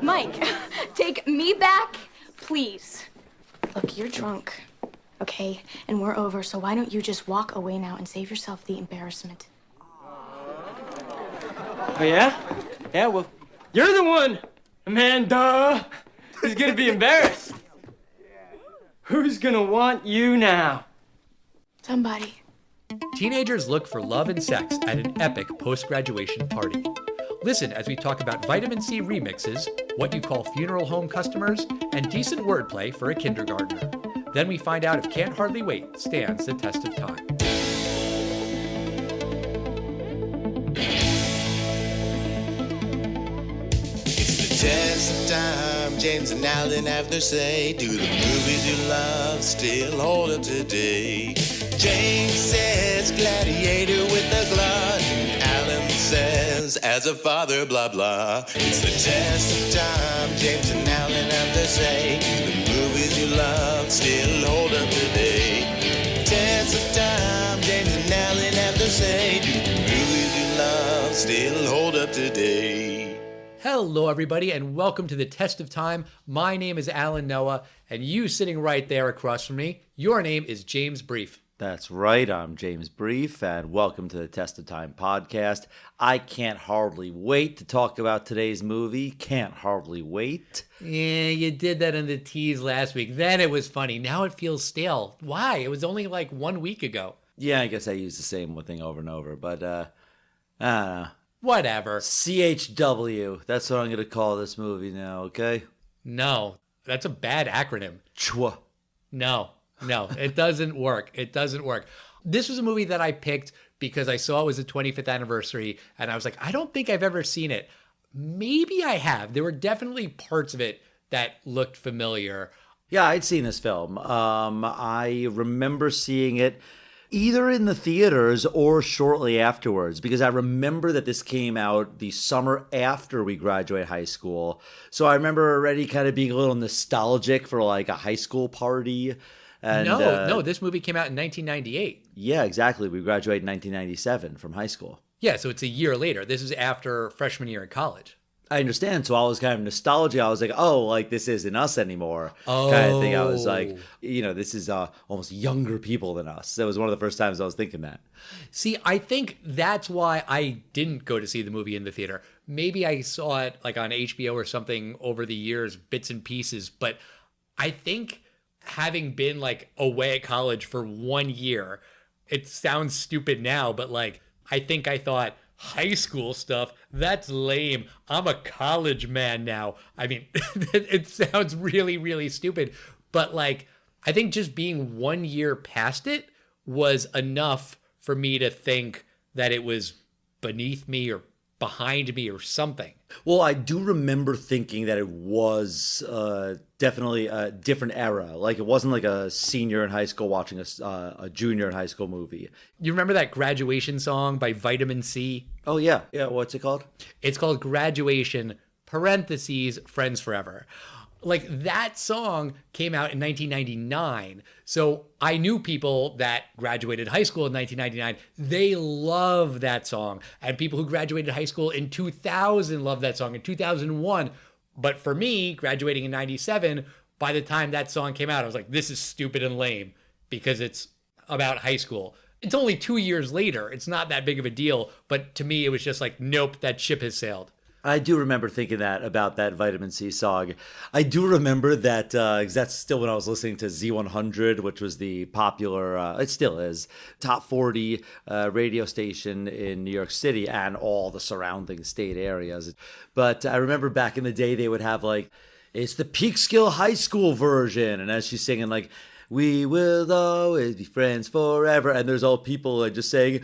Mike, take me back, please. Look, you're drunk, okay? And we're over, so why don't you just walk away now and save yourself the embarrassment? Oh, yeah? Yeah, well, you're the one, Amanda, who's gonna be embarrassed. Who's gonna want you now? Somebody. Teenagers look for love and sex at an epic post-graduation party. Listen as we talk about vitamin C remixes, what you call funeral home customers, and decent wordplay for a kindergartner. Then we find out if Can't Hardly Wait stands the test of time. Test of time, James and Alan have their say. Do the movies you love still hold up today? James says gladiator with a glut. Alan says as a father, blah, blah. It's the test of time, James and Alan have their say. Do the movies you love still hold up today? Test of time, James and Alan have their say. Do the movies you love still hold up today? Hello, everybody, and welcome to the Test of Time. My name is Alan Noah, and you sitting right there across from me, your name is James Brief. That's right, I'm James Brief, and welcome to the Test of Time podcast. I can't hardly wait to talk about today's movie. Can't hardly wait. Yeah, you did that in the tease last week. Then it was funny. Now it feels stale. Why? It was only like 1 week ago. Yeah, I guess I use the same thing over and over, but I don't know. Whatever. CHW. That's what I'm going to call this movie now, okay? No, that's a bad acronym. Chwa. No, it doesn't work. It doesn't work. This was a movie that I picked because I saw it was the 25th anniversary, and I was like, I don't think I've ever seen it. Maybe I have. There were definitely parts of it that looked familiar. Yeah, I'd seen this film. I remember seeing it either in the theaters or shortly afterwards, because I remember that this came out the summer after we graduated high school. So I remember already kind of being a little nostalgic for like a high school party. And, no, this movie came out in 1998. Yeah, exactly. We graduated in 1997 from high school. Yeah, so it's a year later. This is after freshman year in college. I understand. So I was kind of nostalgic. I was like, oh, like this isn't us anymore. Kind of thing. I was like, this is almost younger people than us. That was one of the first times I was thinking that. See, I think that's why I didn't go to see the movie in the theater. Maybe I saw it like on HBO or something over the years, bits and pieces. But I think having been like away at college for 1 year, it sounds stupid now, but like I think I thought, high school stuff, that's lame. I'm a college man now. I mean, it sounds really, really stupid. But like, I think just being 1 year past it was enough for me to think that it was beneath me or behind me or something. Well, I do remember thinking that it was definitely a different era. Like it wasn't like a senior in high school watching a junior in high school movie. You remember that Graduation song by Vitamin C? Oh, yeah. Yeah, what's it called? It's called Graduation, parentheses, Friends Forever. Like that song came out in 1999. So I knew people that graduated high school in 1999. They love that song. And people who graduated high school in 2000 love that song, in 2001. But for me, graduating in 97, by the time that song came out, I was like, this is stupid and lame because it's about high school. It's only 2 years later. It's not that big of a deal. But to me, it was just like, nope, that ship has sailed. I do remember thinking that about that Vitamin C song. I do remember that, because that's still when I was listening to Z100, which was the popular, it still is, top 40 radio station in New York City and all the surrounding state areas. But I remember back in the day, they would have like, it's the Peekskill High School version. And as she's singing like, we will always be friends forever. And there's all people like just saying,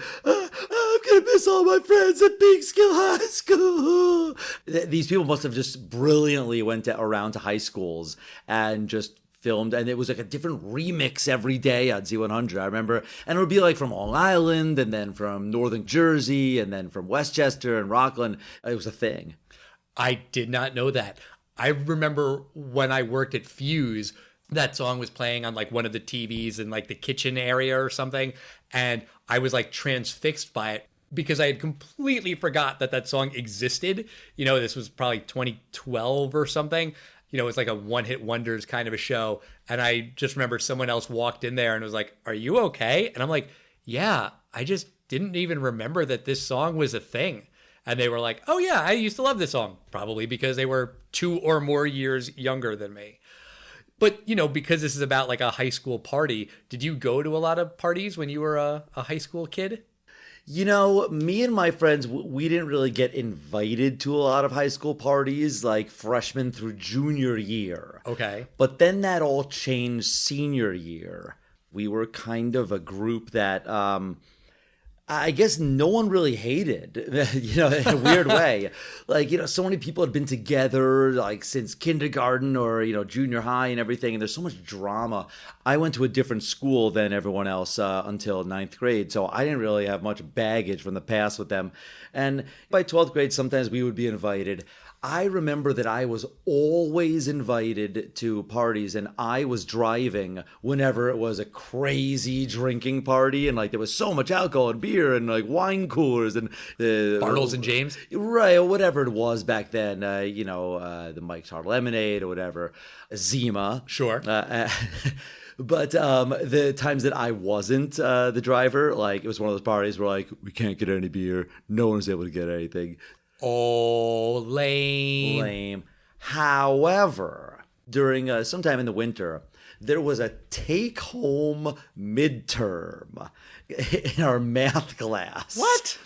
I miss all my friends at Peekskill High School. These people must have just brilliantly went around to high schools and just filmed, and it was like a different remix every day on Z100. I remember, and it would be like from Long Island, and then from Northern Jersey, and then from Westchester and Rockland. It was a thing. I did not know that. I remember when I worked at Fuse, that song was playing on like one of the TVs in like the kitchen area or something, and I was like transfixed by it. because I had completely forgot that that song existed. You know, this was probably 2012 or something. You know, it was like a one-hit wonders kind of a show. And I just remember someone else walked in there and was like, "Are you okay?" And I'm like, "Yeah, I just didn't even remember that this song was a thing." And they were like, "Oh yeah, I used to love this song." Probably because they were 2 or more years younger than me. But, you know, because this is about like a high school party, did you go to a lot of parties when you were a high school kid? You know, me and my friends, we didn't really get invited to a lot of high school parties, like freshman through junior year. Okay. But then that all changed senior year. We were kind of a group that I guess no one really hated, you know, in a weird way. Like, you know, so many people had been together like since kindergarten or, you know, junior high and everything. And there's so much drama. I went to a different school than everyone else until 9th grade. So I didn't really have much baggage from the past with them. And by 12th grade, sometimes we would be invited. I remember that I was always invited to parties and I was driving whenever it was a crazy drinking party and like there was so much alcohol and beer and like wine coolers and Bartles and James? Right, or whatever it was back then, you know, the Mike's Hard Lemonade or whatever, Zima. Sure. But the times that I wasn't the driver, like it was one of those parties where like we can't get any beer, no one's able to get anything. Oh, lame. Lame. However, during sometime in the winter, there was a take-home midterm in our math class. What?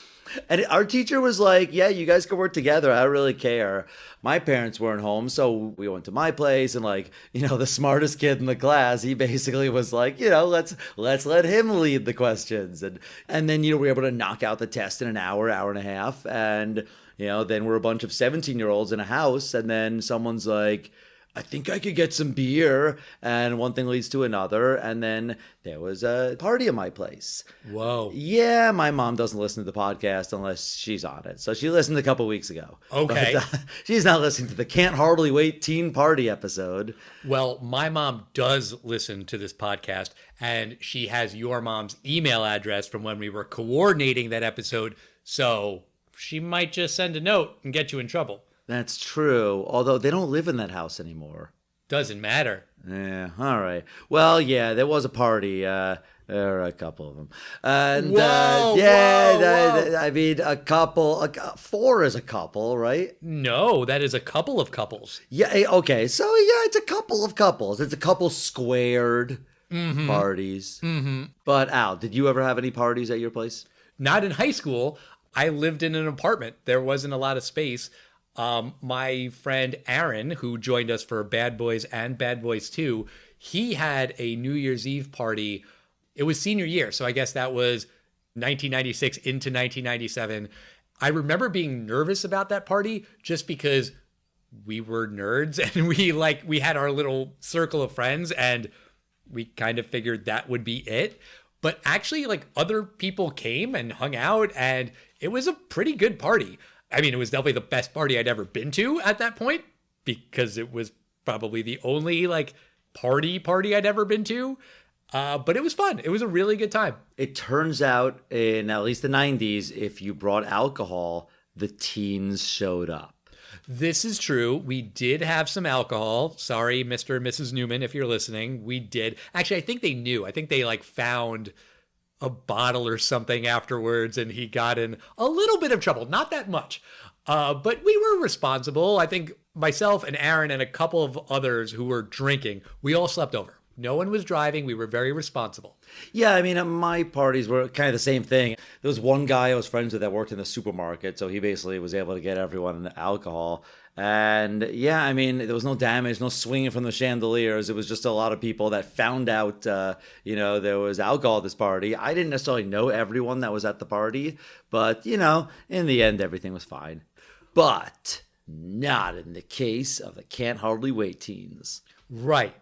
And our teacher was like, "Yeah, you guys can work together. I don't really care." My parents weren't home, so we went to my place, and like, you know, the smartest kid in the class, he basically was like, you know, let's let him lead the questions, and then you know we were able to knock out the test in an hour, hour and a half, and you know then we're a bunch of 17-year-olds in a house, and then someone's like, "I think I could get some beer," and one thing leads to another, and then there was a party at my place. Whoa. Yeah, my mom doesn't listen to the podcast unless she's on it, so she listened a couple weeks ago. Okay. But, she's not listening to the Can't Hardly Wait teen party episode. Well, my mom does listen to this podcast, and she has your mom's email address from when we were coordinating that episode, so she might just send a note and get you in trouble. That's true, although they don't live in that house anymore. Doesn't matter. Yeah, all right. Well, yeah, there was a party, or a couple of them. And, Whoa, yeah, whoa. I mean, a couple, 4 is a couple, right? No, that is a couple of couples. Yeah, okay, so yeah, it's a couple of couples. It's a couple squared parties. Mm-hmm. But Al, did you ever have any parties at your place? Not in high school. I lived in an apartment. There wasn't a lot of space. My friend Aaron, who joined us for Bad Boys and Bad Boys 2, he had a New Year's Eve party. It was senior year, so I guess that was 1996 into 1997. I remember being nervous about that party just because we were nerds and we had our little circle of friends and we kind of figured that would be it. But actually, like, other people came and hung out, and it was a pretty good party. I mean, it was definitely the best party I'd ever been to at that point, because it was probably the only, like, party I'd ever been to. But it was fun. It was a really good time. It turns out, in at least the 90s, if you brought alcohol, the teens showed up. This is true. We did have some alcohol. Sorry, Mr. and Mrs. Newman, if you're listening. We did. Actually, I think they knew. I think they like found a bottle or something afterwards and he got in a little bit of trouble. Not that much. But we were responsible. I think myself and Aaron and a couple of others who were drinking, we all slept over. No one was driving. We were very responsible. Yeah, I mean, my parties were kind of the same thing. There was one guy I was friends with that worked in the supermarket, so he basically was able to get everyone alcohol. And yeah, I mean, there was no damage, no swinging from the chandeliers. It was just a lot of people that found out, there was alcohol at this party. I didn't necessarily know everyone that was at the party, but, in the end, everything was fine. But not in the case of the Can't Hardly Wait teens. Right.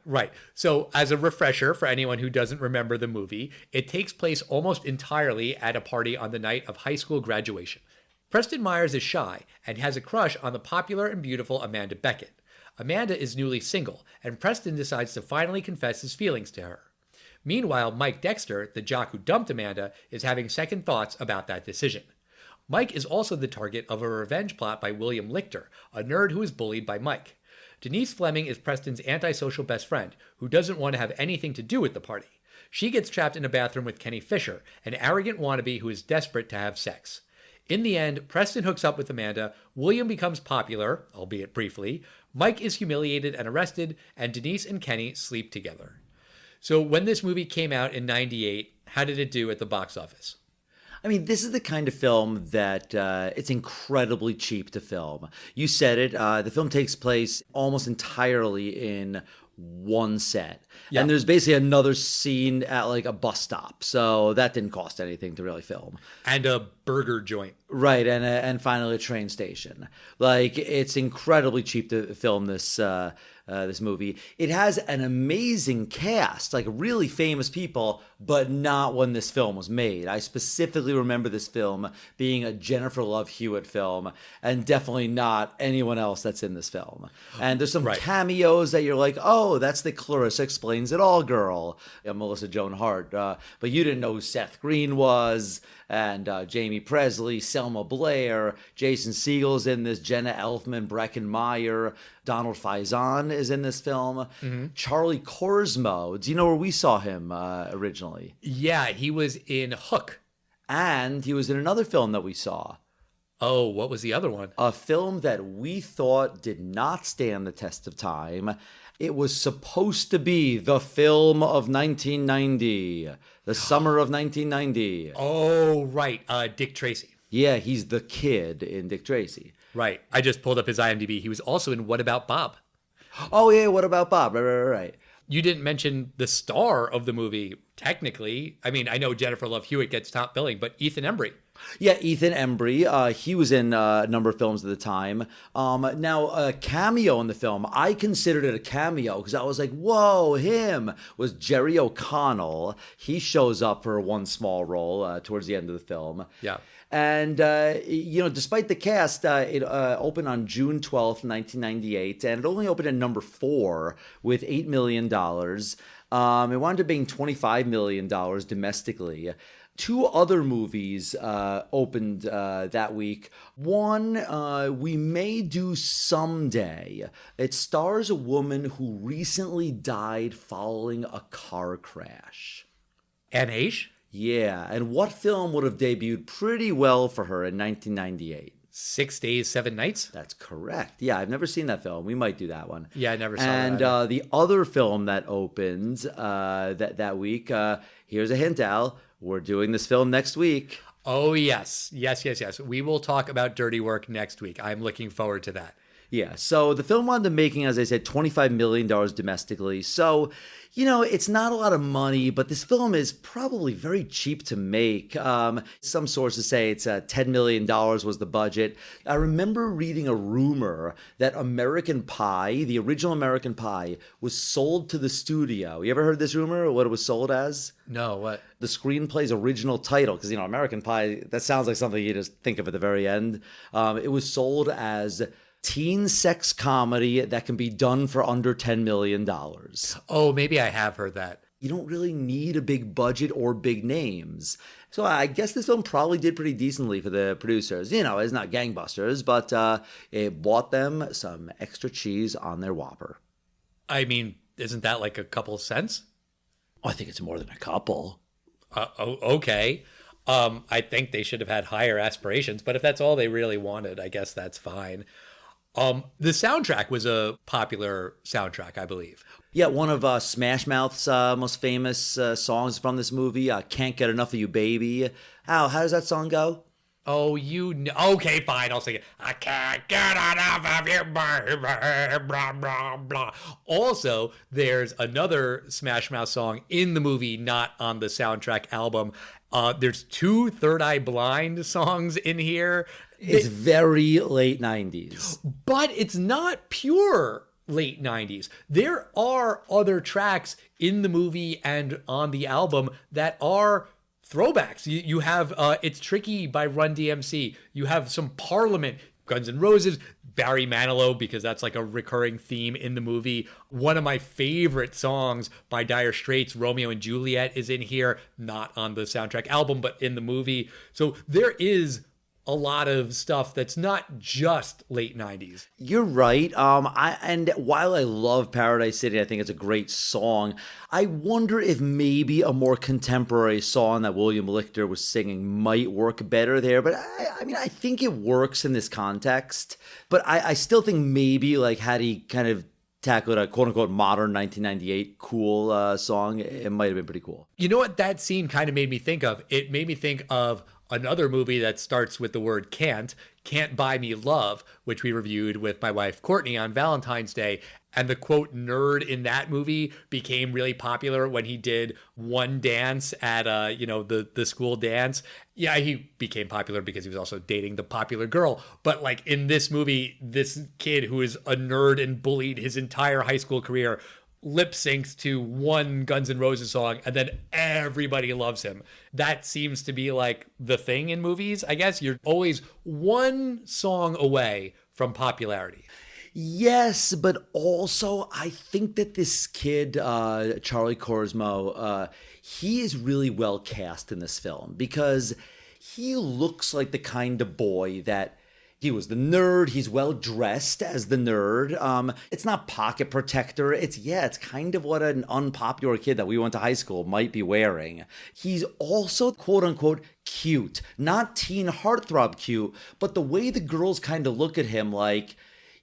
So as a refresher for anyone who doesn't remember the movie, it takes place almost entirely at a party on the night of high school graduation. Preston Myers is shy and has a crush on the popular and beautiful Amanda Beckett. Amanda is newly single, and Preston decides to finally confess his feelings to her. Meanwhile, Mike Dexter, the jock who dumped Amanda, is having second thoughts about that decision. Mike is also the target of a revenge plot by William Lichter, a nerd who is bullied by Mike. Denise Fleming is Preston's antisocial best friend, who doesn't want to have anything to do with the party. She gets trapped in a bathroom with Kenny Fisher, an arrogant wannabe who is desperate to have sex. In the end, Preston hooks up with Amanda, William becomes popular, albeit briefly, Mike is humiliated and arrested, and Denise and Kenny sleep together. So when this movie came out in 98, how did it do at the box office? I mean, this is the kind of film that it's incredibly cheap to film. You said it. The film takes place almost entirely in one set. Yeah. And there's basically another scene at like a bus stop. So that didn't cost anything to really film. And a burger joint. Right. And finally a train station. Like, it's incredibly cheap to film this this movie. It has an amazing cast, like really famous people, but not when this film was made. I specifically remember this film being a Jennifer Love Hewitt film, and definitely not anyone else that's in this film. And there's some cameos that you're like, oh, that's the Clarissa Explains It All girl, Melissa Joan Hart. But you didn't know who Seth Green was, and Jamie Presley, Selma Blair, Jason Segel's in this, Jenna Elfman, Breckin Meyer, Donald Faison is in this film. Mm-hmm. Charlie Korsmo. Do you know where we saw him originally? Yeah, he was in Hook. And he was in another film that we saw. Oh, what was the other one? A film that we thought did not stand the test of time. It was supposed to be the film of 1990. The summer of 1990. Oh, right. Dick Tracy. Yeah, he's the kid in Dick Tracy. Right. I just pulled up his IMDb. He was also in What About Bob? Oh, yeah, What About Bob? Right. You didn't mention the star of the movie, technically. I mean, I know Jennifer Love Hewitt gets top billing, but Ethan Embry. Yeah, Ethan Embry. He was in a number of films at the time. Now, a cameo in the film, I considered it a cameo because I was like, whoa, him, was Jerry O'Connell. He shows up for one small role towards the end of the film. Yeah. And, despite the cast, it opened on June 12th, 1998, and it only opened at number 4 with $8 million. It wound up being $25 million domestically. 2 other movies opened that week. One, We May Do Someday. It stars a woman who recently died following a car crash. Anne Heche? Yeah, and what film would have debuted pretty well for her in 1998? 6 Days, 7 Nights? That's correct. Yeah, I've never seen that film. We might do that one. Yeah, I never saw that. And the other film that opened that week, here's a hint, Al. We're doing this film next week. Oh, yes. Yes. We will talk about Dirty Work next week. I'm looking forward to that. Yeah, so the film wound up making, as I said, $25 million domestically. So, it's not a lot of money, but this film is probably very cheap to make. Some sources say it's $10 million was the budget. I remember reading a rumor that American Pie, the original American Pie, was sold to the studio. You ever heard this rumor, what it was sold as? No, what? The screenplay's original title, because, American Pie, that sounds like something you just think of at the very end. It was sold as teen sex comedy that can be done for under $10 million. Oh, maybe I have heard that. You don't really need a big budget or big names. So I guess this film probably did pretty decently for the producers. It's not gangbusters, but it bought them some extra cheese on their Whopper. I mean, isn't that like a couple cents? I think it's more than a couple. Okay. I think they should have had higher aspirations, but if that's all they really wanted, I guess that's fine. The soundtrack was a popular soundtrack, I believe. Yeah, one of Smash Mouth's most famous songs from this movie, Can't Get Enough of You, Baby. How does that song go? Oh, okay, fine, I'll sing it. I can't get enough of you, baby, blah, blah, blah. Also, there's another Smash Mouth song in the movie, not on the soundtrack album. There's 2 Third Eye Blind songs in here. It's very late 90s. But it's not pure late 90s. There are other tracks in the movie and on the album that are throwbacks. You have It's Tricky by Run DMC. You have some Parliament, Guns N' Roses, Barry Manilow, because that's like a recurring theme in the movie. One of my favorite songs by Dire Straits, Romeo and Juliet, is in here, not on the soundtrack album, but in the movie. So there is a lot of stuff that's not just late 90s. You're right. And while I love Paradise City, I think it's a great song. I wonder if maybe a more contemporary song that William Lichter was singing might work better there. But I mean, I think it works in this context. But I still think maybe like had he kind of tackled a quote unquote modern 1998 cool song, it might have been pretty cool. You know what that scene kind of made me think of? It made me think of another movie that starts with the word Can't Buy Me Love, which we reviewed with my wife Courtney on Valentine's Day. And the quote nerd in that movie became really popular when he did one dance at the school dance. Yeah, he became popular because he was also dating the popular girl. But like in this movie, this kid who is a nerd and bullied his entire high school career lip syncs to one Guns N' Roses song, and then everybody loves him. That seems to be like the thing in movies. I guess you're always one song away from popularity. Yes, but also I think that this kid, Charlie Korsmo, he is really well cast in this film because he looks like the kind of boy that he was the nerd. He's well dressed as the nerd. It's not pocket protector. It's kind of what an unpopular kid that we went to high school might be wearing. He's also quote unquote cute, not teen heartthrob cute, but the way the girls kind of look at him like,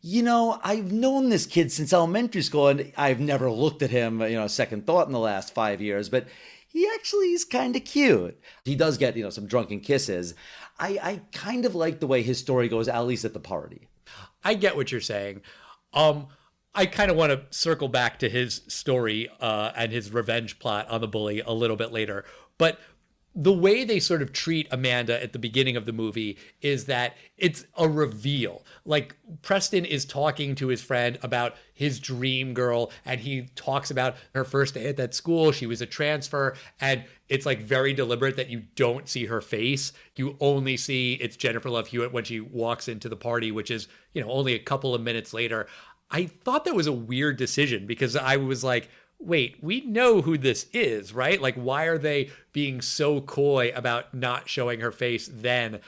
you know, I've known this kid since elementary school and I've never looked at him, second thought in the last 5 years, but he actually is kind of cute. He does get, some drunken kisses. I kind of like the way his story goes, at least at the party. I get what you're saying. I kind of want to circle back to his story and his revenge plot on the bully a little bit later. But the way they sort of treat Amanda at the beginning of the movie is that it's a reveal. Like Preston is talking to his friend about his dream girl, and he talks about her first day at that school. She was a transfer, and it's like very deliberate that you don't see her face. You only see it's Jennifer Love Hewitt when she walks into the party, which is, only a couple of minutes later. I thought that was a weird decision because I was like, wait, we know who this is, right? Like, why are they being so coy about not showing her face then?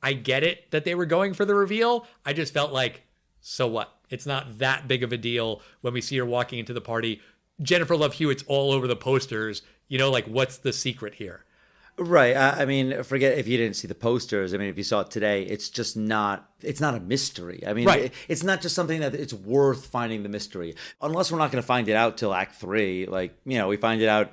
I get it that they were going for the reveal. I just felt like, so what? It's not that big of a deal when we see her walking into the party. Jennifer Love Hewitt's all over the posters. What's the secret here? Right. I mean, forget if you didn't see the posters. I mean, if you saw it today, it's not a mystery. I mean, right. It's not just something that it's worth finding the mystery. Unless we're not going to find it out till Act 3. We find it out,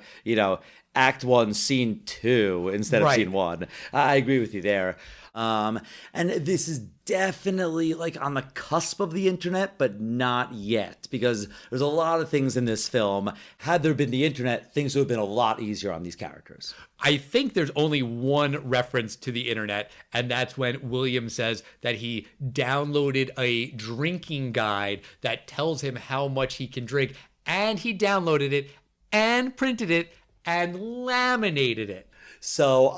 Act 1, Scene 2 instead of Scene 1. I agree with you there. And this is definitely on the cusp of the internet, but not yet, because there's a lot of things in this film. Had there been the internet, things would have been a lot easier on these characters. I think there's only one reference to the internet, and that's when William says that he downloaded a drinking guide that tells him how much he can drink, and he downloaded it and printed it and laminated it. So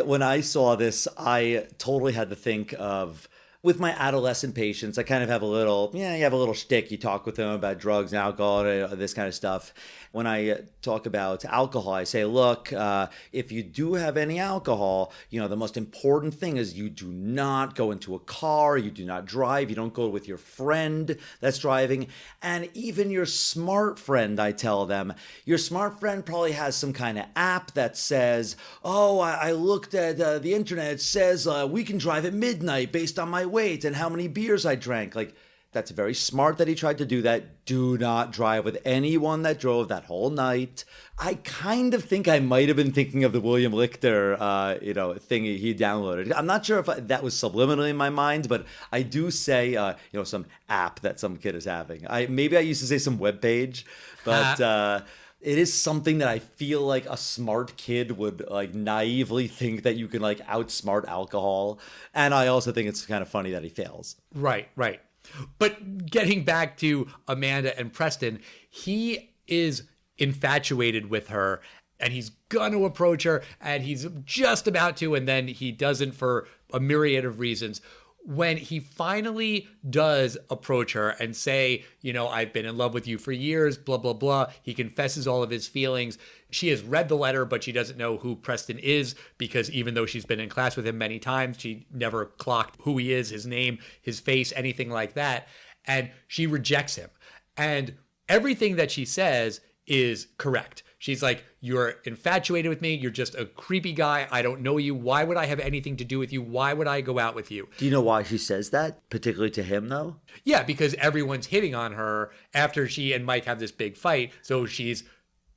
when I saw this, I totally had to think of, with my adolescent patients, I kind of have a little, you have a little shtick. You talk with them about drugs and alcohol, this kind of stuff. When I talk about alcohol, I say, look, if you do have any alcohol, the most important thing is you do not go into a car, you do not drive, you don't go with your friend that's driving, and even your smart friend, I tell them, your smart friend probably has some kind of app that says, oh, I looked at the internet, it says we can drive at midnight based on my weight and how many beers I drank. That's very smart that he tried to do that. Do not drive with anyone that drove that whole night. I kind of think I might have been thinking of the William Lichter, thing he downloaded. I'm not sure if that was subliminally in my mind, but I do say, some app that some kid is having. Maybe I used to say some webpage, but it is something that I feel like a smart kid would naively think that you can outsmart alcohol. And I also think it's kind of funny that he fails. Right. But getting back to Amanda and Preston, he is infatuated with her and he's going to approach her and he's just about to, and then he doesn't for a myriad of reasons. when he finally does approach her and say, I've been in love with you for years, blah, blah, blah. He confesses all of his feelings. She has read the letter, but she doesn't know who Preston is because even though she's been in class with him many times, she never clocked who he is, his name, his face, anything like that. And she rejects him. And everything that she says is correct. She's like, you're infatuated with me. You're just a creepy guy. I don't know you. Why would I have anything to do with you? Why would I go out with you? Do you know why she says that, particularly to him, though? Yeah, because everyone's hitting on her after she and Mike have this big fight. So she's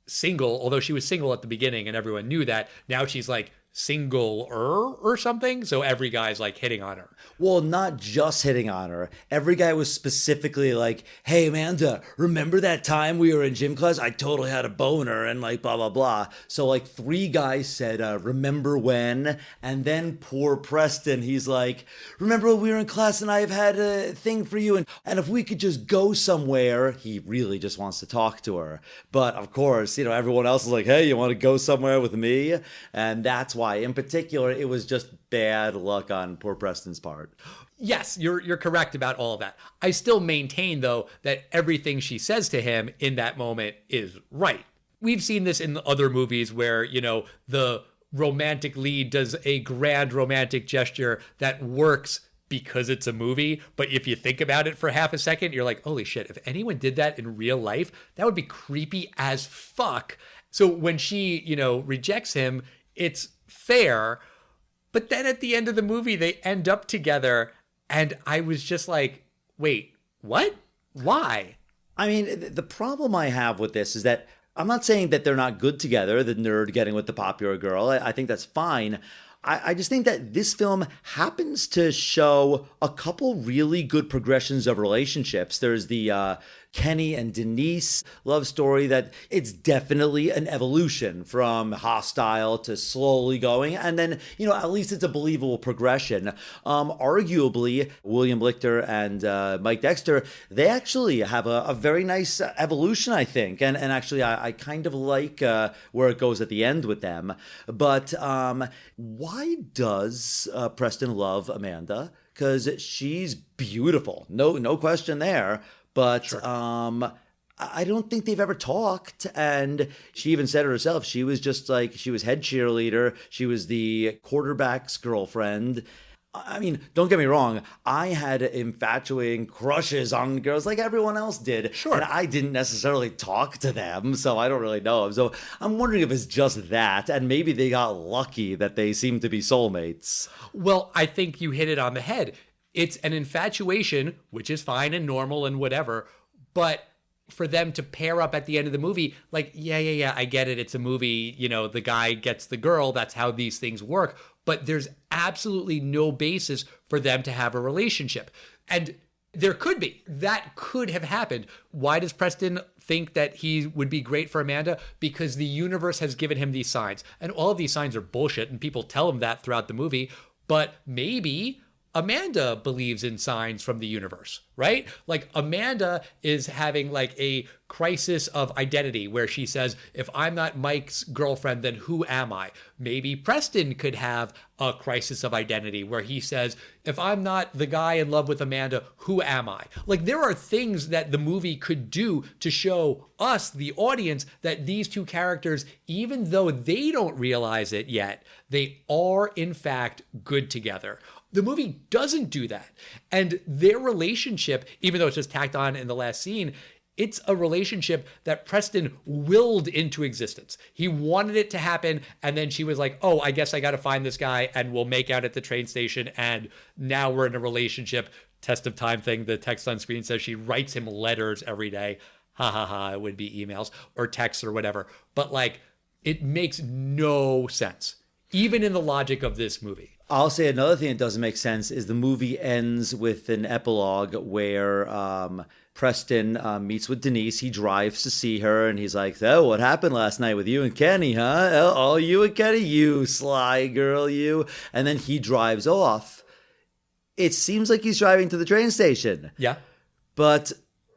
single, although she was single at the beginning and everyone knew that. Now she's like single-er or something. So every guy's like hitting on her. Well, not just hitting on her. Every guy was specifically like, hey, Amanda, remember that time we were in gym class? I totally had a boner and like blah, blah, blah. So like 3 guys said, remember when? And then poor Preston, he's like, remember when we were in class and I've had a thing for you? And if we could just go somewhere, he really just wants to talk to her. But of course, everyone else is like, hey, you want to go somewhere with me? And that's why, in particular, it was just bad luck on poor Preston's part. Yes, you're correct about all of that. I still maintain, though, that everything she says to him in that moment is right. We've seen this in other movies where, the romantic lead does a grand romantic gesture that works because it's a movie. But if you think about it for half a second, you're like, holy shit, if anyone did that in real life, that would be creepy as fuck. So when she, rejects him, it's fair. But then at the end of the movie, they end up together. And I was just like, wait, what? Why? I mean, the problem I have with this is that I'm not saying that they're not good together, the nerd getting with the popular girl. I think that's fine. I just think that this film happens to show a couple really good progressions of relationships. There's the Kenny and Denise love story that it's definitely an evolution from hostile to slowly going. And then, at least it's a believable progression. Arguably, William Lichter and Mike Dexter, they actually have a very nice evolution, I think. And actually, I kind of like where it goes at the end with them. But why does Preston love Amanda? Because she's beautiful. No question there. But sure. I don't think they've ever talked. And she even said it herself. She was just like, she was head cheerleader. She was the quarterback's girlfriend. I mean, don't get me wrong. I had infatuating crushes on girls like everyone else did. Sure. And I didn't necessarily talk to them, so I don't really know. So I'm wondering if it's just that, and maybe they got lucky that they seem to be soulmates. Well, I think you hit it on the head. It's an infatuation, which is fine and normal and whatever, but for them to pair up at the end of the movie, like, yeah, I get it. It's a movie, the guy gets the girl. That's how these things work. But there's absolutely no basis for them to have a relationship. And there could be. That could have happened. Why does Preston think that he would be great for Amanda? Because the universe has given him these signs. And all of these signs are bullshit, and people tell him that throughout the movie. But maybe Amanda believes in signs from the universe, right? Like Amanda is having like a crisis of identity where she says, if I'm not Mike's girlfriend, then who am I? Maybe Preston could have a crisis of identity where he says, if I'm not the guy in love with Amanda, who am I? Like there are things that the movie could do to show us, the audience, that these two characters, even though they don't realize it yet, they are in fact good together. The movie doesn't do that. And their relationship, even though it's just tacked on in the last scene, it's a relationship that Preston willed into existence. He wanted it to happen, and then she was like, oh, I guess I got to find this guy, and we'll make out at the train station, and now we're in a relationship. Test of time thing, the text on screen says she writes him letters every day. Ha ha ha, it would be emails or texts or whatever. But like, it makes no sense, even in the logic of this movie. I'll say another thing that doesn't make sense is the movie ends with an epilogue where Preston meets with Denise. He drives to see her, and he's like, oh, what happened last night with you and Kenny, huh? Oh, you and Kenny, you sly girl, you. And then he drives off. It seems like he's driving to the train station. Yeah. But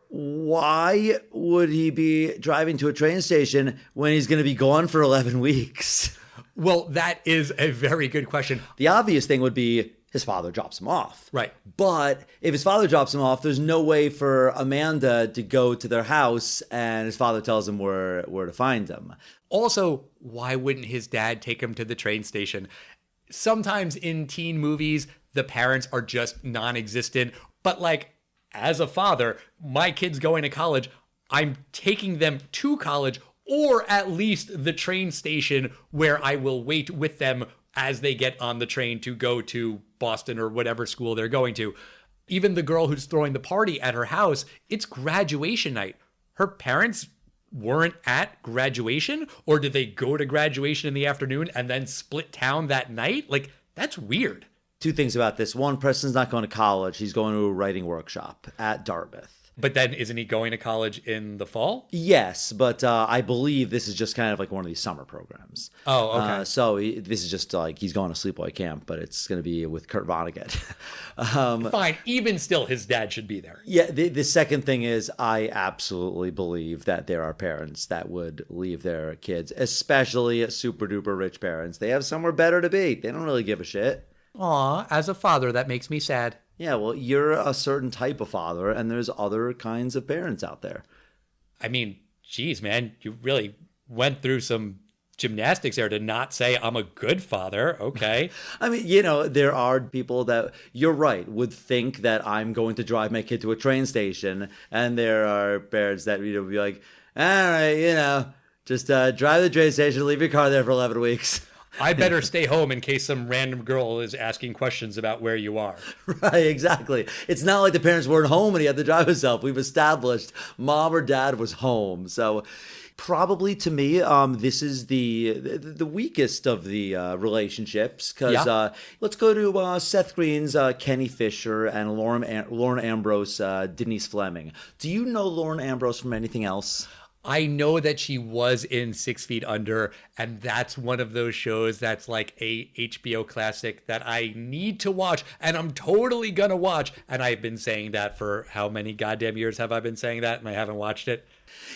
why would he be driving to a train station when he's going to be gone for 11 weeks? Well, that is a very good question. The obvious thing would be his father drops him off. Right. But if his father drops him off, there's no way for Amanda to go to their house and his father tells him where to find him. Also, why wouldn't his dad take him to the train station? Sometimes in teen movies, the parents are just non-existent. But like, as a father, my kid's going to college, I'm taking them to college or at least the train station where I will wait with them as they get on the train to go to Boston or whatever school they're going to. Even the girl who's throwing the party at her house, it's graduation night. Her parents weren't at graduation, or did they go to graduation in the afternoon and then split town that night? Like, that's weird. Two things about this. One, Preston's not going to college. He's going to a writing workshop at Dartmouth. But then isn't he going to college in the fall? Yes, but I believe this is just kind of like one of these summer programs. Oh, okay. This is just like he's going to sleepaway camp, but it's going to be with Kurt Vonnegut. Fine. Even still, his dad should be there. Yeah, the second thing is I absolutely believe that there are parents that would leave their kids, especially super duper rich parents. They have somewhere better to be. They don't really give a shit. Aw, as a father, that makes me sad. Yeah, well, you're a certain type of father, and there's other kinds of parents out there. I mean, geez, man, you really went through some gymnastics there to not say I'm a good father. Okay. I mean, there are people that, you're right, would think that I'm going to drive my kid to a train station, and there are parents that be like, all right, just drive to the train station, leave your car there for 11 weeks. I better stay home in case some random girl is asking questions about where you are. Right, exactly. It's not like the parents weren't home and he had to drive himself. We've established mom or dad was home. So probably to me, this is the weakest of the relationships. Because let's go to Seth Green's Kenny Fisher and Lauren Ambrose, Denise Fleming. Do you know Lauren Ambrose from anything else? I know that she was in 6 Feet Under, and that's one of those shows that's like a HBO classic that I need to watch, and I'm totally gonna watch. And I've been saying that for how many goddamn years have I been saying that, and I haven't watched it?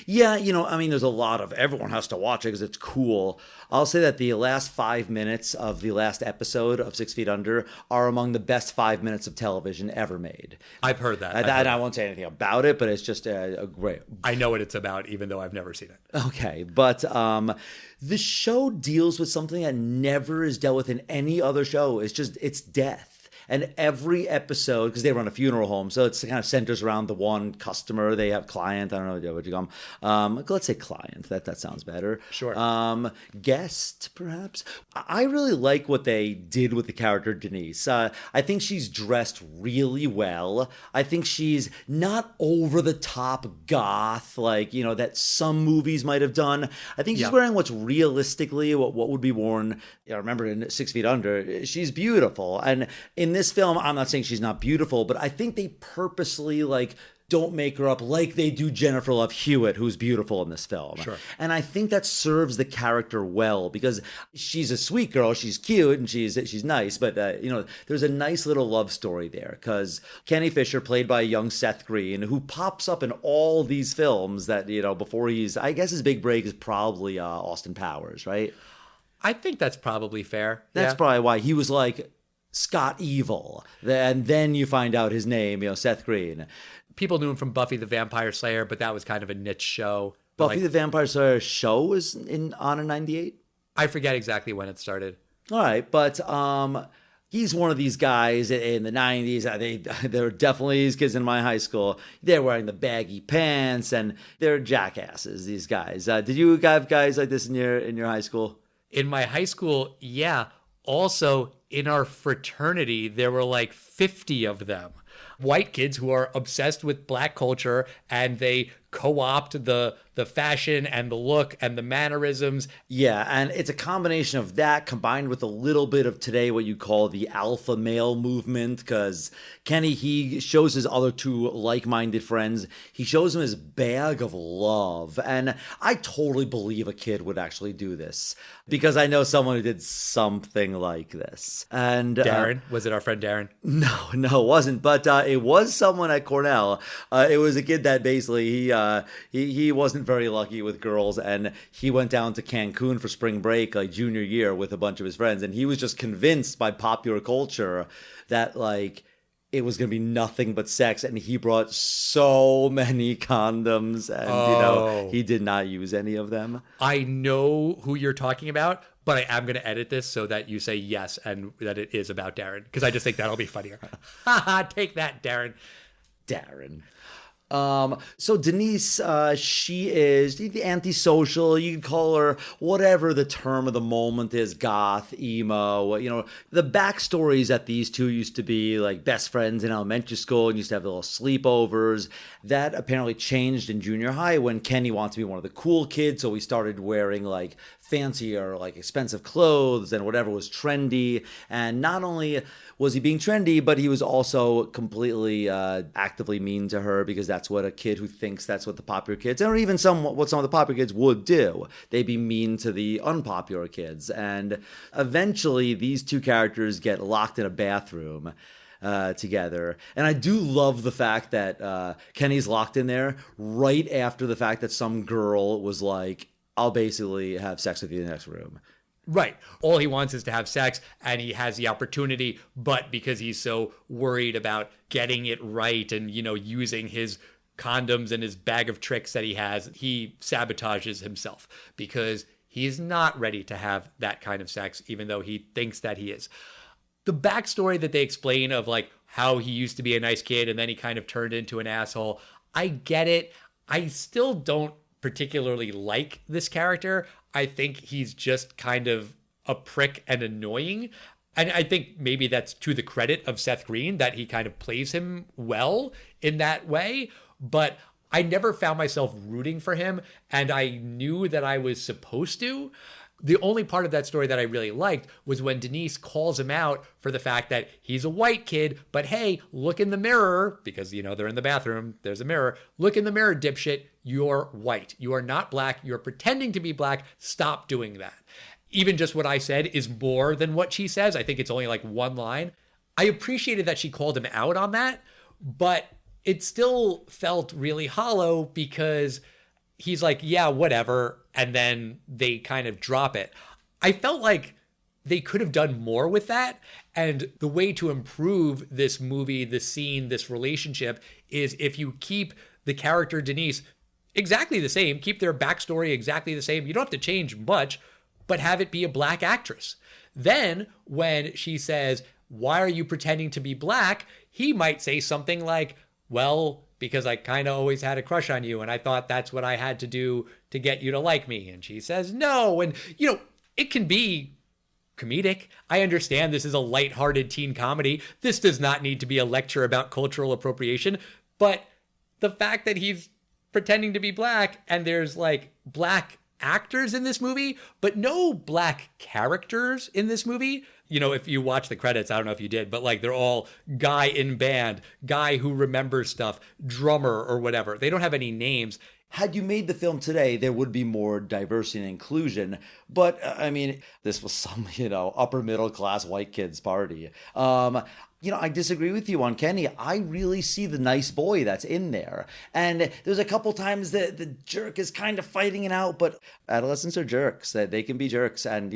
Yeah, there's a lot of everyone has to watch it because it's cool. I'll say that the last 5 minutes of the last episode of 6 Feet Under are among the best 5 minutes of television ever made. I've heard that. And I won't say anything about it, but it's just a great. I know what it's about, even though I've never seen it. Okay, but the show deals with something that never is dealt with in any other show. It's death. And every episode, because they run a funeral home, so it kind of centers around the one customer. They have client. I don't know what you call them. Let's say client. That sounds better. Sure. Guest, perhaps. I really like what they did with the character Denise. I think she's dressed really well. I think she's not over the top goth like that some movies might have done. I think she's wearing what's realistically what would be worn. Remember in 6 Feet Under, she's beautiful. And in this film, I'm not saying she's not beautiful, but I think they purposely don't make her up like they do Jennifer Love Hewitt, who's beautiful in this film. Sure. And I think that serves the character well because she's a sweet girl, she's cute, and she's nice. But there's a nice little love story there because Kenny Fisher, played by young Seth Green, who pops up in all these films that before I guess his big break is probably Austin Powers, right? I think that's probably fair. That's probably why he was like Scott Evil, and then you find out his name, Seth Green. People knew him from Buffy the Vampire Slayer, but that was kind of a niche show. Buffy the Vampire Slayer show was on in 98? I forget exactly when it started. All right, but he's one of these guys in the 90s. There were definitely these kids in my high school. They're wearing the baggy pants, and they're jackasses, these guys. Did you have guys like this in your high school? In my high school, yeah. Also, in our fraternity, there were like 50 of them. White kids who are obsessed with black culture, and they co-opt the fashion and the look and the mannerisms. Yeah, and it's a combination of that combined with a little bit of today what you call the alpha male movement, because Kenny, he shows his other two like-minded friends, he shows them his bag of love. And I totally believe a kid would actually do this because I know someone who did something like this. And Darren? Was it our friend Darren? No, it wasn't. But it was someone at Cornell. It was a kid that basically he wasn't wasn't very lucky with girls, and he went down to Cancun for spring break, like junior year, with a bunch of his friends, and he was just convinced by popular culture that like it was going to be nothing but sex, and he brought so many condoms, and he did not use any of them. I know who you're talking about, but I am going to edit this so that you say yes and that it is about Darren, because I just think that'll be funnier. Take that, Darren. Darren. So Denise, she is the antisocial. You can call her whatever the term of the moment is, goth, emo. The backstories that these two used to be like best friends in elementary school and used to have little sleepovers. That apparently changed in junior high when Kenny wanted to be one of the cool kids. So he started wearing like fancier, like expensive clothes and whatever was trendy. And not only was he being trendy, but he was also completely actively mean to her, because that's what a kid who thinks that's what the popular kids, or even what some of the popular kids would do. They'd be mean to the unpopular kids. And eventually these two characters get locked in a bathroom together. And I do love the fact that Kenny's locked in there right after the fact that some girl was like, I'll basically have sex with you in the next room. Right. All he wants is to have sex, and he has the opportunity, but because he's so worried about getting it right and, using his condoms and his bag of tricks that he has, he sabotages himself because he's not ready to have that kind of sex, even though he thinks that he is. The backstory that they explain of like how he used to be a nice kid and then he kind of turned into an asshole, I get it. I still don't particularly like this character. I think he's just kind of a prick and annoying. And I think maybe that's to the credit of Seth Green that he kind of plays him well in that way. But I never found myself rooting for him, and I knew that I was supposed to. The only part of that story that I really liked was when Denise calls him out for the fact that he's a white kid, but hey, look in the mirror, because, they're in the bathroom, there's a mirror. Look in the mirror, dipshit, you're white. You are not black. You're pretending to be black. Stop doing that. Even just what I said is more than what she says. I think it's only like one line. I appreciated that she called him out on that, but it still felt really hollow because he's like, yeah, whatever. And then they kind of drop it. I felt like they could have done more with that. And the way to improve this movie, this scene, this relationship is if you keep the character Denise exactly the same, keep their backstory exactly the same. You don't have to change much, but have it be a black actress. Then when she says, why are you pretending to be black? He might say something like, well, because I kind of always had a crush on you and I thought that's what I had to do to get you to like me. And she says no. And, it can be comedic. I understand this is a lighthearted teen comedy. This does not need to be a lecture about cultural appropriation. But the fact that he's pretending to be black and there's like black actors in this movie, but no black characters in this movie. If you watch the credits, I don't know if you did, but like they're all guy in band, guy who remembers stuff, drummer or whatever. They don't have any names. Had you made the film today, there would be more diversity and inclusion. But this was some, upper middle class white kids party. I disagree with you on Kenny. I really see the nice boy that's in there. And there's a couple times that the jerk is kind of fighting it out, but adolescents are jerks. They can be jerks. And,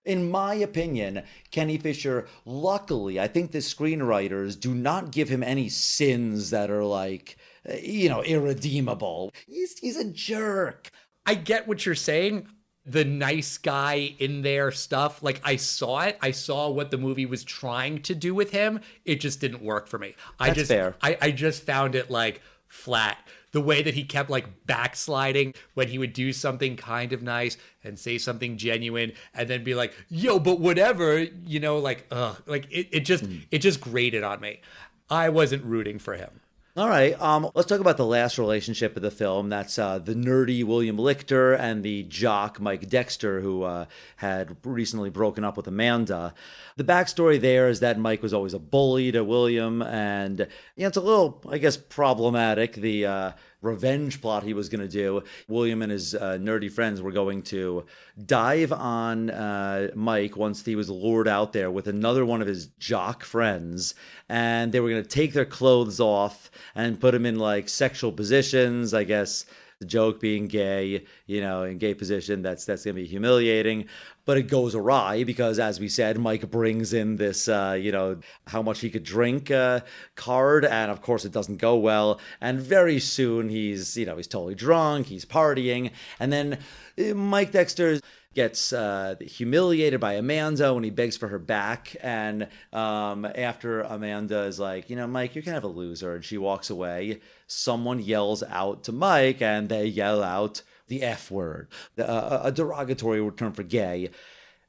in my opinion, Kenny Fisher, luckily, I think the screenwriters do not give him any sins that are like, irredeemable. He's a jerk. I get what you're saying. The nice guy in there stuff, like I saw it. I saw what the movie was trying to do with him. It just didn't work for me. That's fair. I just found it like flat. The way that he kept like backsliding when he would do something kind of nice and say something genuine and then be like, yo, but whatever, it just grated on me. I wasn't rooting for him. All right, let's talk about the last relationship of the film. That's the nerdy William Lichter and the jock Mike Dexter, who had recently broken up with Amanda. The backstory there is that Mike was always a bully to William, and it's a little, I guess, problematic, the revenge plot he was going to do. William and his nerdy friends were going to dive on Mike once he was lured out there with another one of his jock friends, and they were going to take their clothes off and put him in like sexual positions, I guess, The joke being gay, in gay position, that's going to be humiliating. But it goes awry because, as we said, Mike brings in this, how much he could drink card. And of course, it doesn't go well. And very soon he's totally drunk. He's partying. And then Mike Dexter gets humiliated by Amanda when he begs for her back. And after Amanda is like, Mike, you're kind of a loser. And she walks away. Someone yells out to Mike and they yell out the F word, a derogatory term for gay.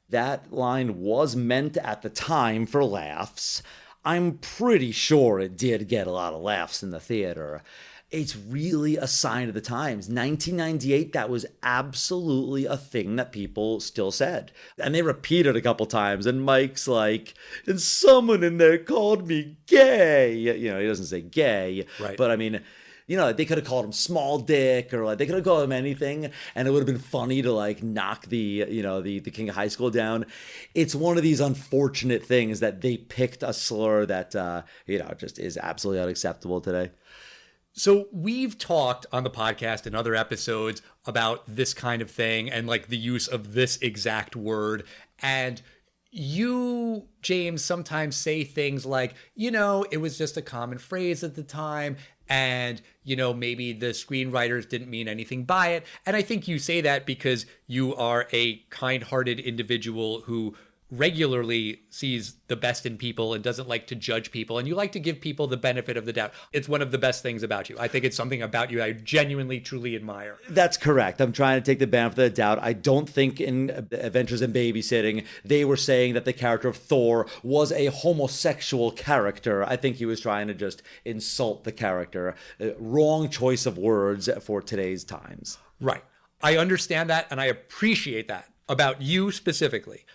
That line was meant at the time for laughs. I'm pretty sure it did get a lot of laughs in the theater. It's really a sign of the times. 1998, that was absolutely a thing that people still said. And they repeated a couple times, and Mike's like, and someone in there called me gay. He doesn't say gay, right. But I mean, they could have called him small dick, or they could have called him anything, and it would have been funny to knock the king of high school down. It's one of these unfortunate things that they picked a slur that just is absolutely unacceptable today. So we've talked on the podcast in other episodes about this kind of thing and the use of this exact word. And you, James, sometimes say things like, it was just a common phrase at the time. And, maybe the screenwriters didn't mean anything by it. And I think you say that because you are a kind-hearted individual who regularly sees the best in people and doesn't like to judge people. And you like to give people the benefit of the doubt. It's one of the best things about you. I think it's something about you I genuinely, truly admire. That's correct. I'm trying to take the benefit of the doubt. I don't think in Adventures in Babysitting, they were saying that the character of Thor was a homosexual character. I think he was trying to just insult the character. Wrong choice of words for today's times. Right. I understand that, and I appreciate that about you specifically.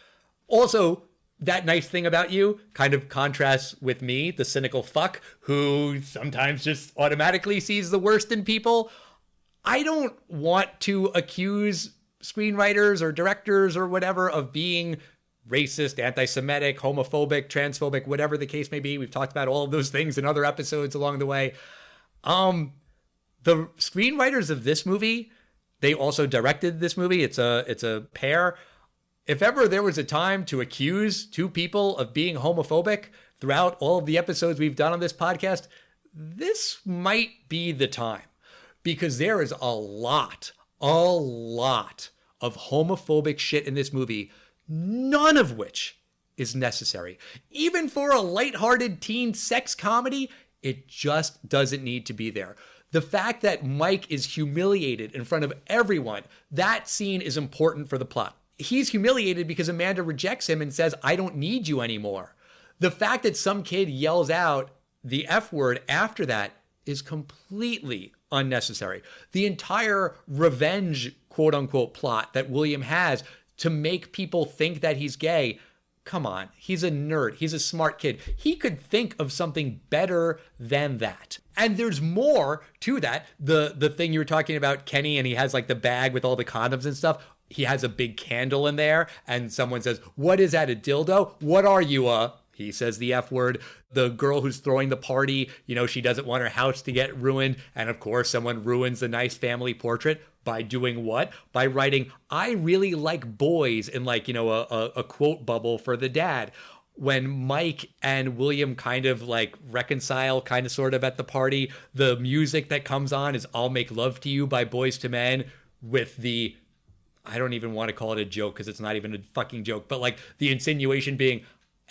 Also, that nice thing about you kind of contrasts with me, the cynical fuck, who sometimes just automatically sees the worst in people. I don't want to accuse screenwriters or directors or whatever of being racist, anti-Semitic, homophobic, transphobic, whatever the case may be. We've talked about all of those things in other episodes along the way. The screenwriters of this movie, they also directed this movie. It's a pair. If ever there was a time to accuse two people of being homophobic throughout all of the episodes we've done on this podcast, this might be the time, because there is a lot of homophobic shit in this movie, none of which is necessary. Even for a lighthearted teen sex comedy, it just doesn't need to be there. The fact that Mike is humiliated in front of everyone, that scene is important for the plot. He's humiliated because Amanda rejects him and says, I don't need you anymore. The fact that some kid yells out the F word after that is completely unnecessary. The entire revenge, quote unquote, plot that William has to make people think that he's gay, come on, he's a nerd. He's a smart kid. He could think of something better than that. And there's more to that. The thing you were talking about, Kenny, and he has the bag with all the condoms and stuff. He has a big candle in there, and someone says, what is that, a dildo? What are you, He says the F word. The girl who's throwing the party, she doesn't want her house to get ruined. And of course, someone ruins the nice family portrait by doing what? By writing, I really like boys in a quote bubble for the dad. When Mike and William kind of reconcile kind of sort of at the party, the music that comes on is I'll Make Love to You by Boyz II Men with the, I don't even want to call it a joke because it's not even a fucking joke, but the insinuation being,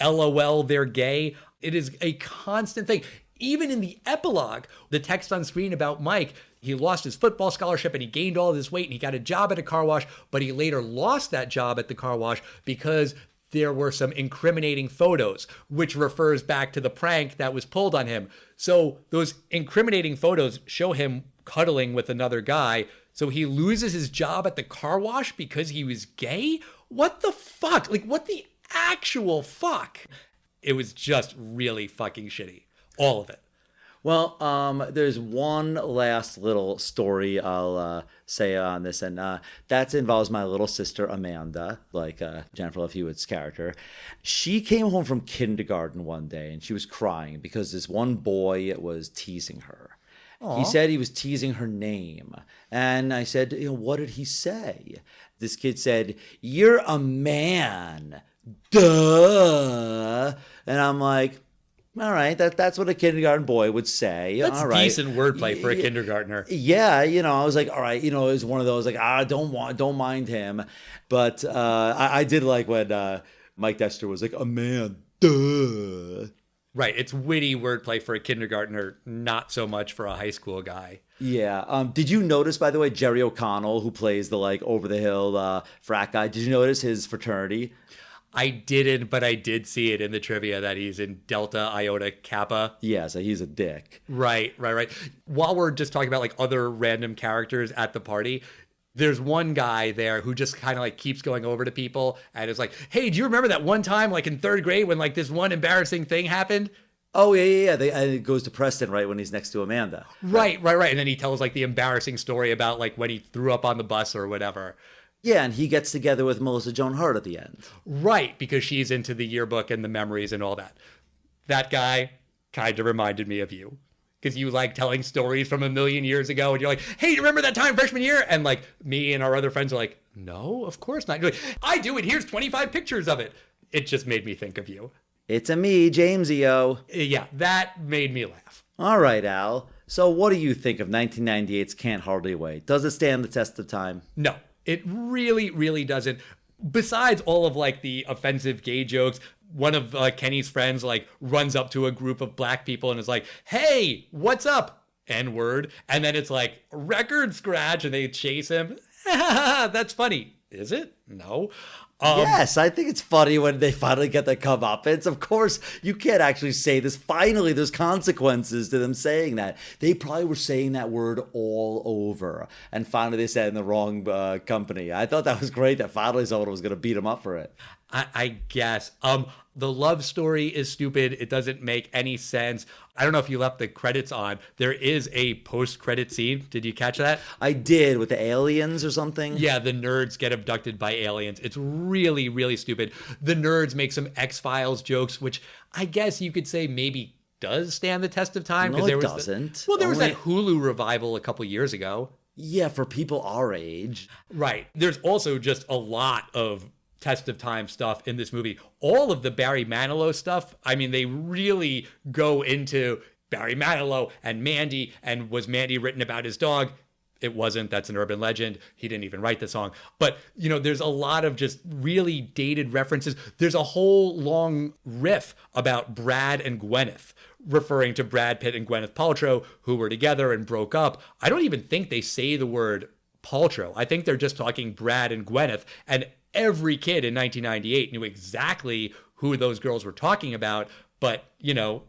LOL, they're gay. It is a constant thing. Even in the epilogue, the text on screen about Mike, he lost his football scholarship and he gained all this weight and he got a job at a car wash, but he later lost that job at the car wash because there were some incriminating photos, which refers back to the prank that was pulled on him. So those incriminating photos show him cuddling with another guy. So he loses his job at the car wash because he was gay? What the fuck? What the actual fuck? It was just really fucking shitty. All of it. Well, there's one last little story I'll say on this, and that involves my little sister Amanda, Jennifer Love Hewitt's character. She came home from kindergarten one day, and she was crying because this one boy was teasing her. He said he was teasing her name. And I said, what did he say? This kid said, "You're a man. Duh." And I'm like, all right, that's what a kindergarten boy would say. That's all right. decent wordplay for a kindergartner. Yeah, I was like, all right, it was one of those like, don't mind him. But I did like when Mike Dexter was like, "A man, duh." Right, it's witty wordplay for a kindergartner, not so much for a high school guy. Yeah. Did you notice, by the way, Jerry O'Connell, who plays the like over the hill frat guy? Did you notice his fraternity? I didn't, but I did see it in the trivia that he's in Delta Iota Kappa. Yeah, so he's a dick. Right. While we're just talking about like other random characters at the party, there's one guy there who just kind of like keeps going over to people and is like, "Hey, do you remember that one time like in third grade when like this one embarrassing thing happened?" Oh, yeah. And it goes to Preston, right, when he's next to Amanda. Right. And then he tells like the embarrassing story about like when he threw up on the bus or whatever. Yeah, and he gets together with Melissa Joan Hart at the end. Right, because she's into the yearbook and the memories and all that. That guy kind of reminded me of you. Because you like telling stories from a million years ago and you're like, "Hey, do you remember that time freshman year?" And like me and our other friends are like, "No, of course not." You're like, "I do, and here's 25 pictures of it." It just made me think of you. It's a me, Jamesio. Yeah, that made me laugh. All right, Al. So what do you think of 1998's Can't Hardly Wait? Does it stand the test of time? No, it really, really doesn't. Besides all of like the offensive gay jokes, one of Kenny's friends like runs up to a group of black people and is like, "Hey, what's up?" N-word. And then it's like record scratch and they chase him. That's funny. Is it? No. Yes, I think it's funny when they finally get the comeuppance. Of course, you can't actually say this. Finally, there's consequences to them saying that. They probably were saying that word all over. And finally, they said in the wrong company. I thought that was great that finally someone was going to beat them up for it. I guess. The love story is stupid. It doesn't make any sense. I don't know if you left the credits on. There is a post-credit scene. Did you catch that? I did, with the aliens or something. Yeah, the nerds get abducted by aliens. It's really, really stupid. The nerds make some X-Files jokes, which I guess you could say maybe does stand the test of time. No, there it was doesn't. Well, there was that Hulu revival a couple years ago. Yeah, for people our age. Right. There's also just a lot of test of time stuff in this movie. All of the Barry Manilow stuff, I mean, they really go into Barry Manilow and Mandy, and was Mandy written about his dog? It wasn't. That's an urban legend. He didn't even write the song. But, there's a lot of just really dated references. There's a whole long riff about Brad and Gwyneth, referring to Brad Pitt and Gwyneth Paltrow, who were together and broke up. I don't even think they say the word Paltrow. I think they're just talking Brad and Gwyneth, and every kid in 1998 knew exactly who those girls were talking about. But,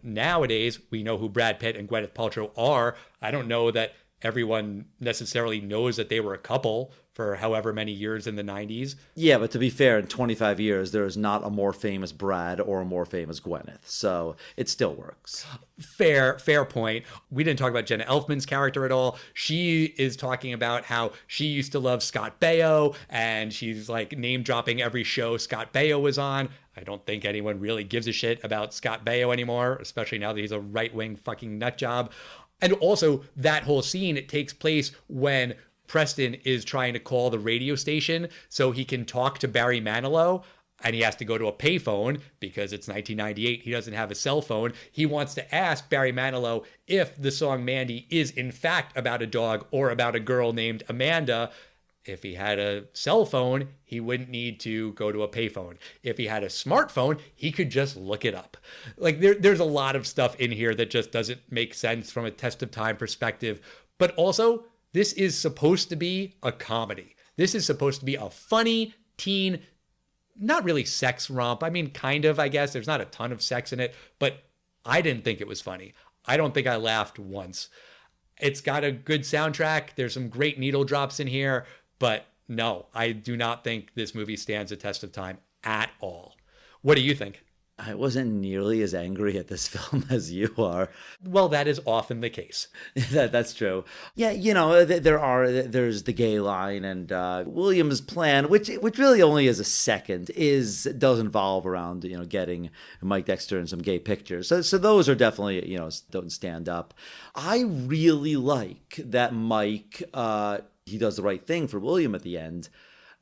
nowadays we know who Brad Pitt and Gwyneth Paltrow are. I don't know that everyone necessarily knows that they were a couple for however many years in the 90s. Yeah, but to be fair, in 25 years, there is not a more famous Brad or a more famous Gwyneth. So it still works. Fair point. We didn't talk about Jenna Elfman's character at all. She is talking about how she used to love Scott Baio, and she's like name dropping every show Scott Baio was on. I don't think anyone really gives a shit about Scott Baio anymore, especially now that he's a right-wing fucking nut job. And also, that whole scene, it takes place when Preston is trying to call the radio station so he can talk to Barry Manilow, and he has to go to a payphone because it's 1998. He doesn't have a cell phone. He wants to ask Barry Manilow if the song Mandy is in fact about a dog or about a girl named Amanda. If he had a cell phone, he wouldn't need to go to a payphone. If he had a smartphone, he could just look it up. Like there's a lot of stuff in here that just doesn't make sense from a test of time perspective. But also, this is supposed to be a comedy. This is supposed to be a funny teen, not really sex romp. I mean, kind of, I guess. There's not a ton of sex in it, but I didn't think it was funny. I don't think I laughed once. It's got a good soundtrack. There's some great needle drops in here. But no, I do not think this movie stands the test of time at all. What do you think? I wasn't nearly as angry at this film as you are. Well, that is often the case. That's true. Yeah, there's the gay line, and William's plan, which really only is a second, does involve around getting Mike Dexter in some gay pictures. So those are definitely don't stand up. I really like that Mike he does the right thing for William at the end.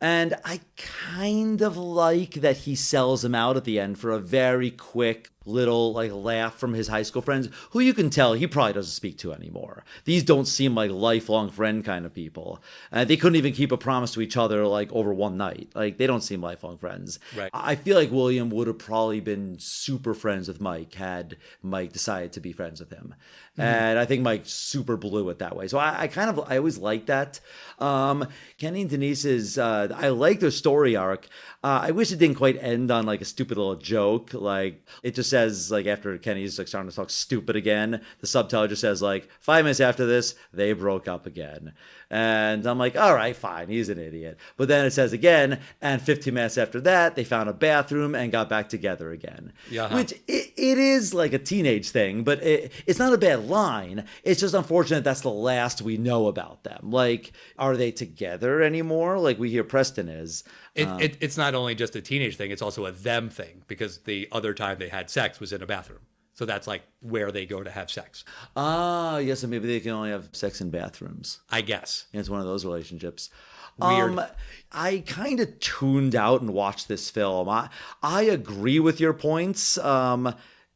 And I kind of like that he sells him out at the end for a very quick little laugh from his high school friends, who you can tell he probably doesn't speak to anymore. These don't seem like lifelong friend kind of people. They couldn't even keep a promise to each other over one night. They don't seem lifelong friends. Right. I feel like William would have probably been super friends with Mike had Mike decided to be friends with him. Mm-hmm. And I think Mike super blew it that way. So I always like that. Kenny and Denise's, I like their story arc. I wish it didn't quite end on a stupid little joke. It just says after Kenny's starting to talk stupid again, the subtitle just says 5 minutes after this, they broke up again. And I'm like, all right, fine, he's an idiot. But then it says again, and 15 minutes after that, they found a bathroom and got back together again. Yeah. Which it is a teenage thing, but it's not a bad line. It's just unfortunate that's the last we know about them. Are they together anymore? We hear Preston is. It's not only just a teenage thing, it's also a them thing, because the other time they had sex was in a bathroom. So that's where they go to have sex. Yes, so maybe they can only have sex in bathrooms. I guess. It's one of those relationships. Weird. I kind of tuned out and watched this film. I agree with your points.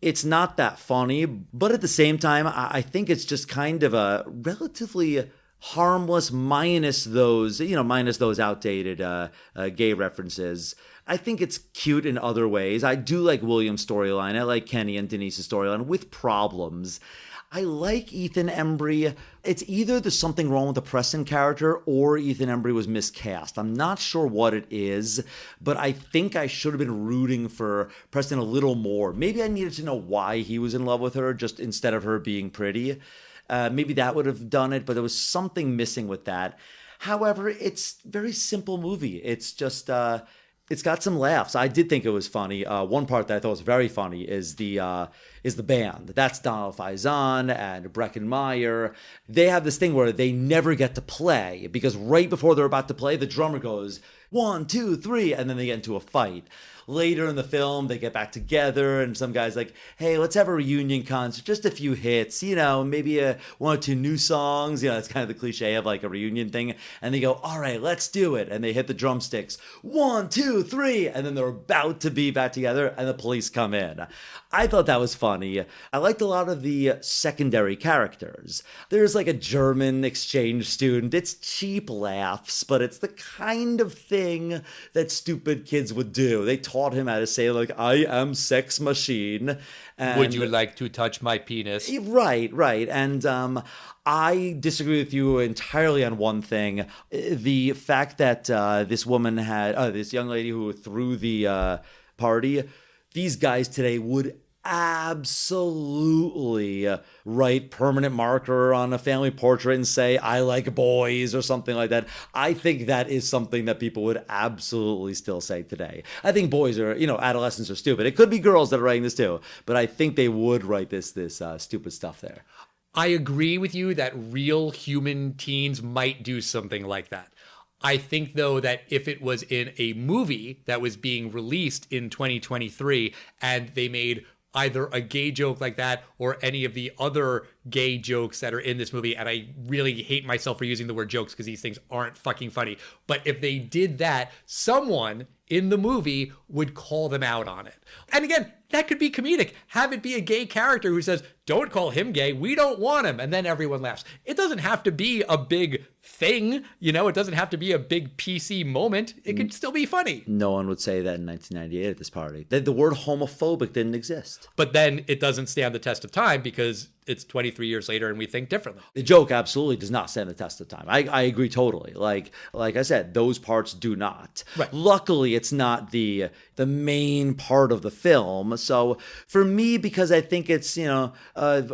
It's not that funny, but at the same time, I think it's just kind of a relatively harmless, minus those outdated gay references. I think it's cute in other ways. I do like William's storyline. I like Kenny and Denise's storyline with problems. I like Ethan Embry. It's either there's something wrong with the Preston character or Ethan Embry was miscast. I'm not sure what it is, but I think I should have been rooting for Preston a little more. Maybe I needed to know why he was in love with her just instead of her being pretty. Maybe that would have done it, but there was something missing with that. However, it's a very simple movie. It's just... it's got some laughs. I did think it was funny. One part that I thought was very funny is the band. That's Donald Faison and Breckin Meyer. They have this thing where they never get to play because right before they're about to play, the drummer goes 1, 2, 3, and then they get into a fight. Later in the film, they get back together, and some guy's like, hey, let's have a reunion concert, just a few hits, maybe one or two new songs. It's kind of the cliche of a reunion thing. And they go, all right, let's do it. And they hit the drumsticks, 1, 2, 3, and then they're about to be back together, and the police come in. I thought that was funny. I liked a lot of the secondary characters. There's a German exchange student. It's cheap laughs, but it's the kind of thing that stupid kids would do. They taught him how to say I am sex machine. And, would you like to touch my penis? Right. And I disagree with you entirely on one thing. The fact that this woman had, this young lady who threw the party, these guys today would absolutely write permanent marker on a family portrait and say, I like boys or something like that. I think that is something that people would absolutely still say today. I think boys are, adolescents are stupid. It could be girls that are writing this too, but I think they would write this stupid stuff there. I agree with you that real human teens might do something like that. I think, though, that if it was in a movie that was being released in 2023 and they made either a gay joke like that or any of the other gay jokes that are in this movie, and I really hate myself for using the word jokes because these things aren't fucking funny, but if they did that, someone in the movie would call them out on it. And again, that could be comedic. Have it be a gay character who says, don't call him gay, we don't want him, and then everyone laughs. It doesn't have to be a big thing, it doesn't have to be a big PC moment. It could still be funny. No one would say that in 1998 at this party. The word homophobic didn't exist. But then it doesn't stand the test of time because it's 23 years later and we think differently. The joke absolutely does not stand the test of time. I agree totally. Like I said, those parts do not. Right. Luckily, it's not the the main part of the film. So for me, because I think it's, a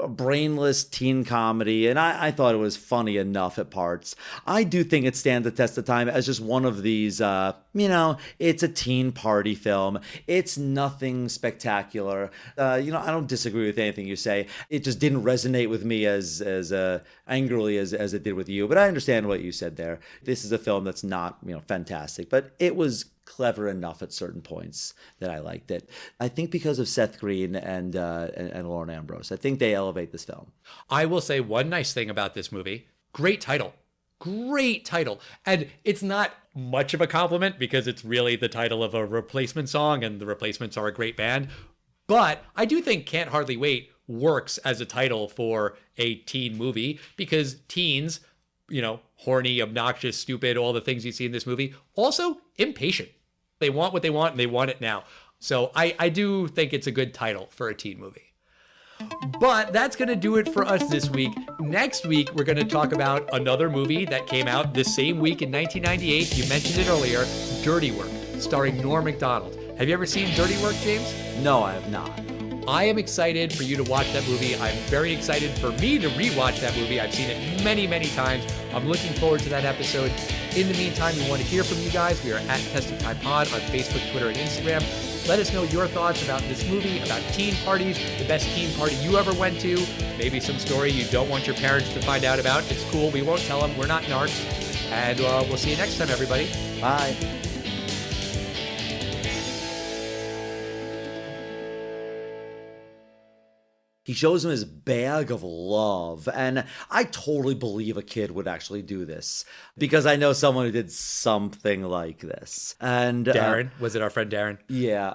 brainless teen comedy, and I thought it was funny enough at parts, I do think it stands the test of time as just one of these, it's a teen party film. It's nothing spectacular. I don't disagree with anything you say. It just didn't resonate with me as angrily as it did with you. But I understand what you said there. This is a film that's not, fantastic, but it was clever enough at certain points that I liked it. I think because of Seth Green and Lauren Ambrose, I think they elevate this film. I will say one nice thing about this movie: great title. Great title. And it's not much of a compliment because it's really the title of a Replacement song, and the Replacements are a great band. But I do think Can't Hardly Wait works as a title for a teen movie because teens, horny, obnoxious, stupid, all the things you see in this movie, also impatient. They want what they want and they want it now. So I do think it's a good title for a teen movie. But that's going to do it for us this week. Next week, we're going to talk about another movie that came out this same week in 1998. You mentioned it earlier, Dirty Work, starring Norm Macdonald. Have you ever seen Dirty Work, James? No, I have not. I am excited for you to watch that movie. I'm very excited for me to rewatch that movie. I've seen it many, many times. I'm looking forward to that episode. In the meantime, we want to hear from you guys. We are at Test of Time Pod on Facebook, Twitter, and Instagram. Let us know your thoughts about this movie, about teen parties, the best teen party you ever went to, maybe some story you don't want your parents to find out about. It's cool. We won't tell them. We're not narcs. And we'll see you next time, everybody. Bye. He shows him his bag of love, and I totally believe a kid would actually do this because I know someone who did something like this. And Darren, was it our friend Darren? Yeah,